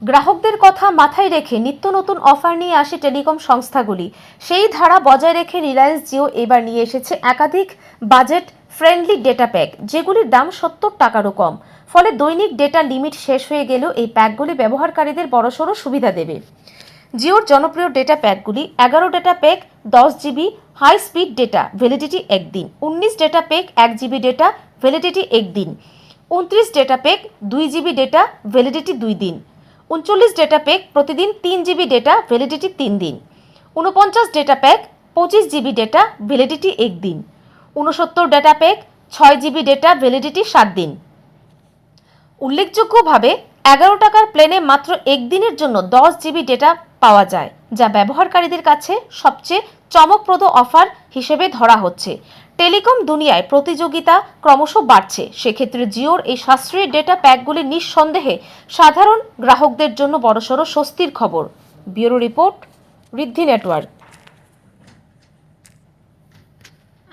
গ্রাহকদের কথা মাথায় রেখে নিত্য নতুন অফার নিয়ে আসে টেলিকম সংস্থাগুলি। সেই ধারা বজায় রেখে রিলায়েন্স জিও এবার নিয়ে এসেছে একাধিক বাজেট ফ্রেন্ডলি ডেটা প্যাক, যেগুলির দাম 70 টাকারও কম। ফলে দৈনিক ডেটা লিমিট শেষ হয়ে গেলেও এই প্যাকগুলি ব্যবহারকারীদের বড়সড় সুবিধা দেবে। জিওর জনপ্রিয় ডেটা প্যাকগুলি: 11 data pack 10 GB high speed data, validity একদিন। 19 data pack 1 GB data, validity একদিন। 29 data pack 2 GB data, validity 2 দিন। 39 ডেটা প্যাক প্রতিদিন 3 জিবি ডেটা, ভ্যালিডিটি 3 দিন। 49 data pack 25 GB data, validity 1 দিন। 69 data pack 6 GB data, validity 7 দিন। উল্লেখযোগ্যভাবে 11 টাকার প্ল্যানে মাত্র একদিনের জন্য 10 জিবি ডেটা পাওয়া যায়, যা ব্যবহারকারীদের কাছে সবচেয়ে চমকপ্রদ অফার হিসেবে ধরা হচ্ছে। টেলিকম দুনিয়ায় প্রতিযোগিতা ক্রমশ বাড়ছে, সেক্ষেত্রে জিওর এই সাশ্রয়ী ডেটা প্যাকগুলি নিঃসন্দেহে সাধারণ গ্রাহকদের জন্য বড়সড় স্বস্তির খবর। ব্যুরো রিপোর্ট, ঋদ্ধি নেটওয়ার্ক।